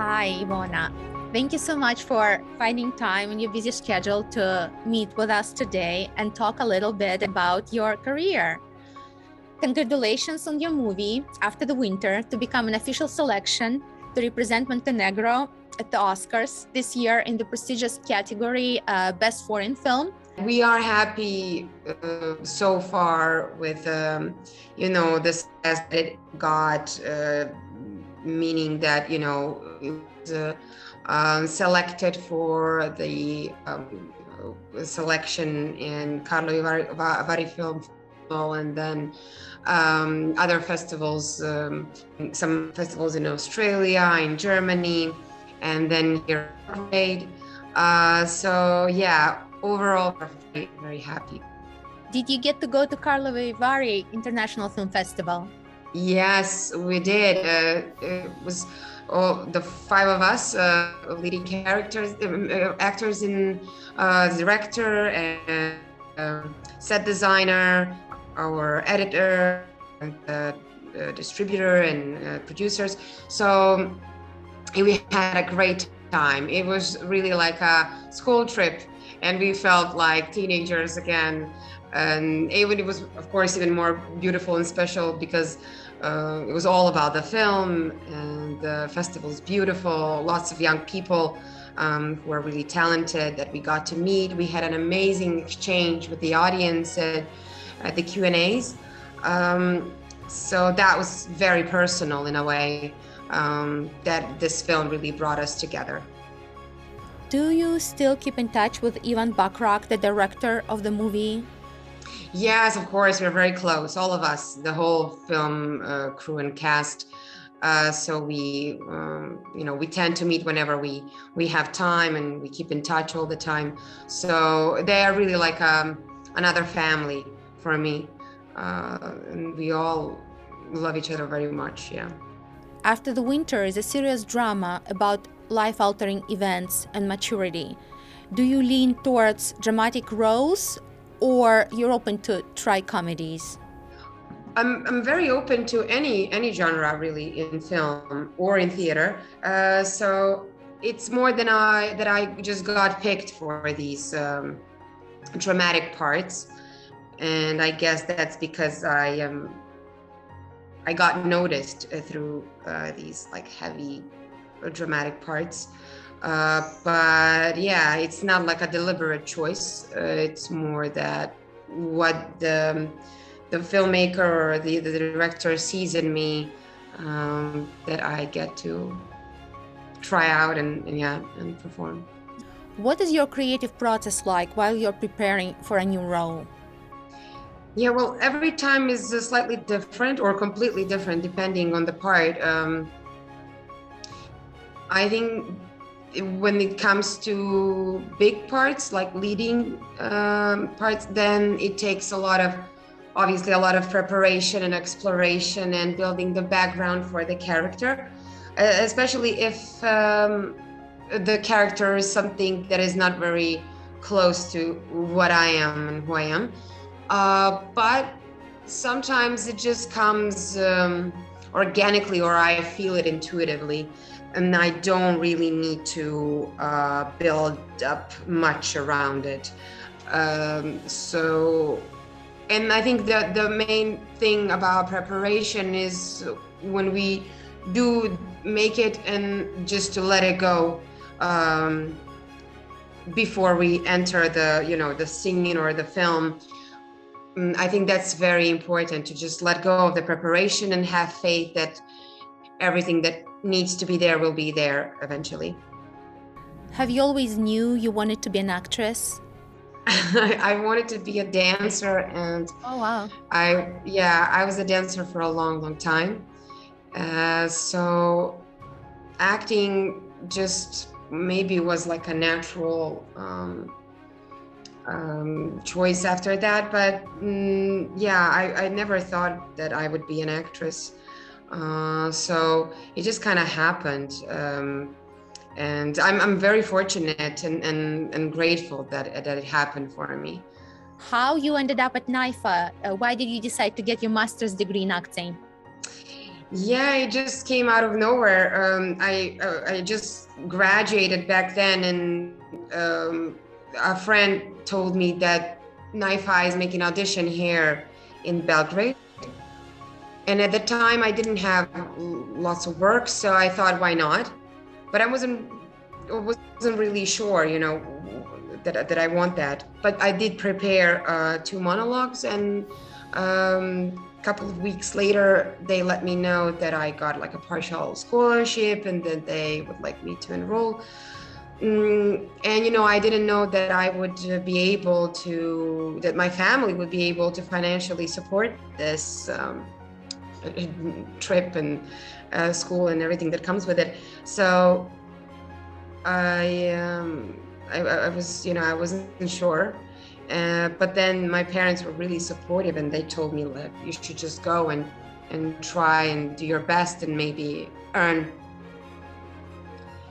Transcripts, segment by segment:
Hi, Ivona. Thank you so much for finding time in your busy schedule to meet with us today and talk a little bit about your career. Congratulations on your movie, After the Winter, to become an official selection to represent Montenegro at the Oscars this year in the prestigious category Best Foreign Film. We are happy so far with, the success that it got, meaning that, it was selected for the selection in Carlo Vivari Film Festival, and then other festivals, some festivals in Australia, in Germany, and then here in so yeah, overall, we're very, very happy. Did you get to go to Carlo Vivari International Film Festival? Yes, we did. It was all the five of us, leading characters, actors, in director and set designer, our editor, and distributor, and producers. So we had a great time. It was really like a school trip, and we felt like teenagers again. And it was, of course, even more beautiful and special because it was all about the film, and the festival is beautiful. Lots of young people who are really talented that we got to meet. We had an amazing exchange with the audience at the Q&As. So that was very personal in a way, that this film really brought us together. Do you still keep in touch with Ivan Bakrak, the director of the movie? Yes, of course, we're very close, all of us, the whole film crew and cast. So we tend to meet whenever we have time, and we keep in touch all the time. So they are really like another family for me, and we all love each other very much. Yeah. After the Winter is a serious drama about life-altering events and maturity. Do you lean towards dramatic roles, or you're open to try comedies? I'm very open to any genre, really, in film or in theater. So it's more than that I just got picked for these dramatic parts, and I guess that's because I got noticed through these like heavy dramatic parts. But yeah, it's not like a deliberate choice. It's more that what the filmmaker or the director sees in me, that I get to try out and perform. What is your creative process like while you're preparing for a new role? Yeah, well, every time is slightly different or completely different depending on the part. I think when it comes to big parts, like leading parts, then it takes obviously a lot of preparation and exploration and building the background for the character, especially if the character is something that is not very close to what I am and who I am. But sometimes it just comes organically, or I feel it intuitively, and I don't really need to build up much around it. And I think that the main thing about preparation is when we do make it, and just to let it go before we enter the scene or the film. I think that's very important, to just let go of the preparation and have faith that everything that needs to be there will be there eventually. Have you always knew you wanted to be an actress? I wanted to be a dancer, and Oh, wow. I was a dancer for a long, long time. So acting just maybe was like a natural choice after that, but I never thought that I would be an actress. So it just kind of happened, and I'm very fortunate and grateful that it happened for me. How you ended up at NYFA? Why did you decide to get your master's degree in acting? Yeah, it just came out of nowhere. I just graduated back then, and a friend told me that NYFA is making audition here in Belgrade. And at the time, I didn't have lots of work, so I thought, why not? But I wasn't really sure, that I want that. But I did prepare 2 monologues, and a couple of weeks later, they let me know that I got like a partial scholarship, and that they would like me to enroll. And I didn't know that I would be able to, that my family would be able to financially support this trip and school and everything that comes with it. So I was, I wasn't sure. But then my parents were really supportive, and they told me, like, you should just go and try and do your best and maybe earn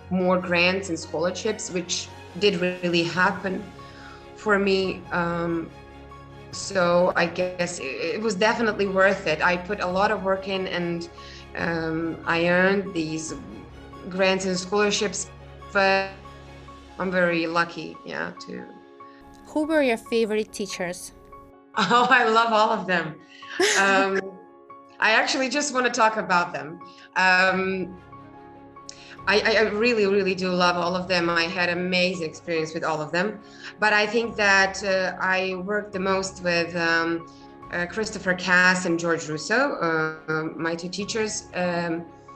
more grants and scholarships, which did really happen for me. So I guess it was definitely worth it. I put a lot of work in, and I earned these grants and scholarships, but I'm very lucky, to. Who were your favorite teachers? Oh, I love all of them. I actually just want to talk about them. I really, really do love all of them. I had amazing experience with all of them. But I think that I worked the most with Christopher Cass and George Russo, my two teachers.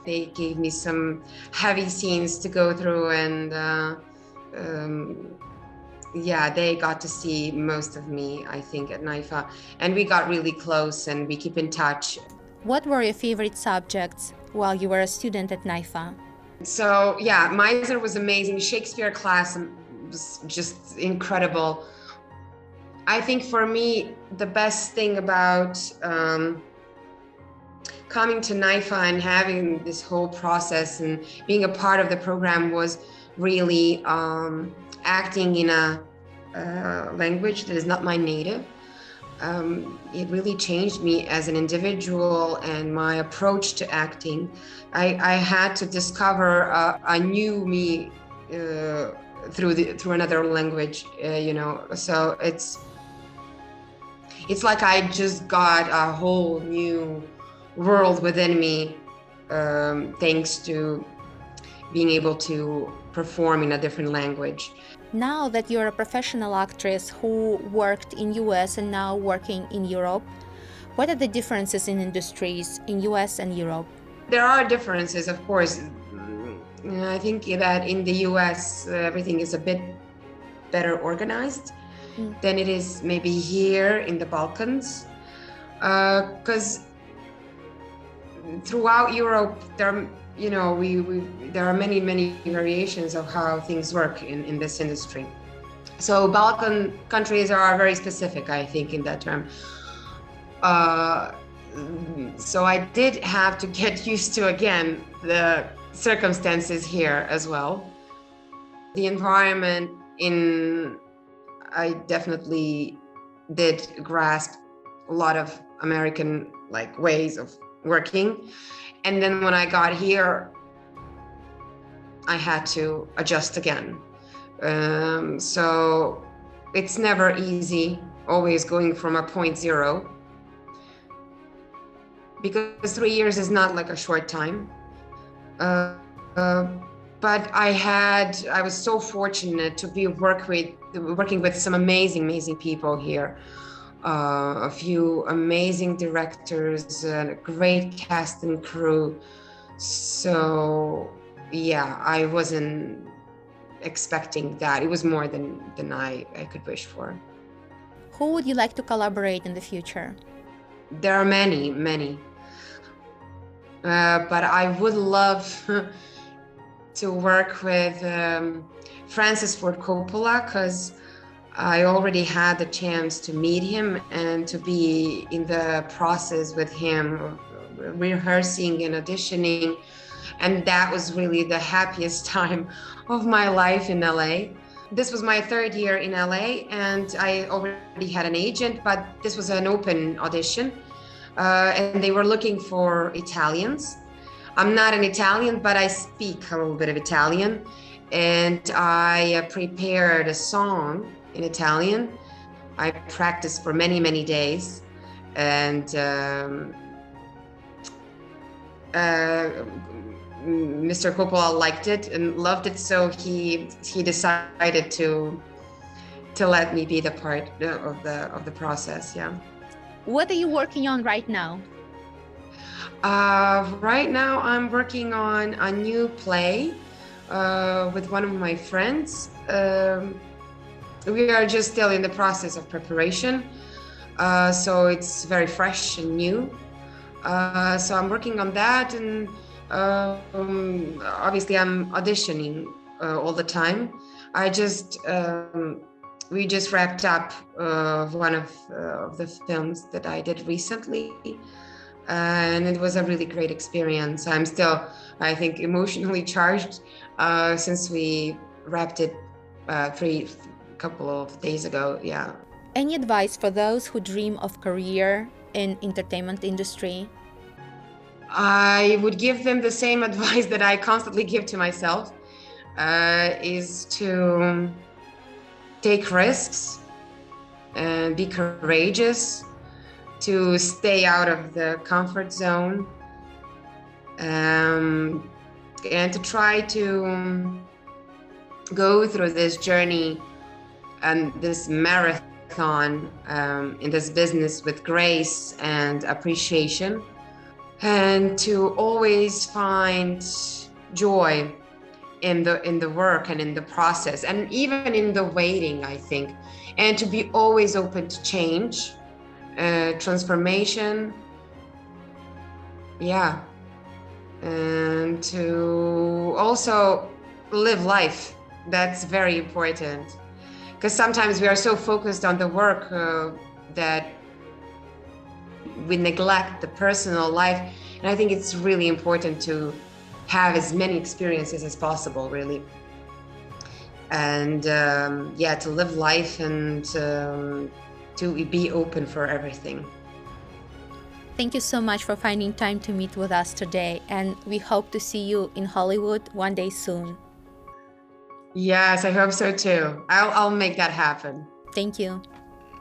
They gave me some heavy scenes to go through, and they got to see most of me, I think, at NYFA. And we got really close, and we keep in touch. What were your favorite subjects while you were a student at NYFA? So Meisner was amazing. Shakespeare class was just incredible. I think for me, the best thing about coming to NYFA and having this whole process and being a part of the program was really acting in a language that is not my native. It really changed me as an individual and my approach to acting. I had to discover a new me through another language, So it's like I just got a whole new world within me, thanks to being able to perform in a different language. Now that you're a professional actress who worked in US and now working in Europe, what are the differences in industries in US and Europe? There are differences, of course. I think that in the US, everything is a bit better organized than it is maybe here in the Balkans. Because throughout Europe, there are many variations of how things work in this industry. So Balkan countries are very specific, I think, in that term. So I did have to get used to, again, the circumstances here as well. The environment I definitely did grasp a lot of American ways of working. And then when I got here, I had to adjust again. So it's never easy, always going from a point zero, because 3 years is not like a short time. But I was so fortunate to be working with some amazing people here. A few amazing directors, a great cast and crew. So I wasn't expecting that. It was more than I could wish for. Who would you like to collaborate in the future? There are many. But I would love to work with Francis Ford Coppola, because I already had the chance to meet him and to be in the process with him, rehearsing and auditioning. And that was really the happiest time of my life in LA. This was my 3rd year in LA, and I already had an agent, but this was an open audition. and they were looking for Italians. I'm not an Italian, but I speak a little bit of Italian, and I prepared a song in Italian. I practiced for many, many days, and Mr. Coppola liked it and loved it, so he decided to let me be the part of the process. Yeah. What are you working on right now? Right now, I'm working on a new play with one of my friends. We are just still in the process of preparation, so it's very fresh and new. So I'm working on that, and obviously I'm auditioning all the time. We just wrapped up one of the films that I did recently, and it was a really great experience. I'm still, I think, emotionally charged since we wrapped it couple of days ago. Yeah. Any advice for those who dream of career in entertainment industry? I would give them the same advice that I constantly give to myself, is to take risks and be courageous, to stay out of the comfort zone, and to try to go through this journey and this marathon in this business with grace and appreciation, and to always find joy in the work and in the process, and even in the waiting, I think, and to be always open to change, transformation. Yeah. And to also live life. That's very important, because sometimes we are so focused on the work that we neglect the personal life. And I think it's really important to have as many experiences as possible, really. And yeah, to live life and to be open for everything. Thank you so much for finding time to meet with us today, and we hope to see you in Hollywood one day soon. Yes, I hope so too. I'll make that happen. Thank you.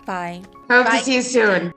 Bye. Hope to see you soon.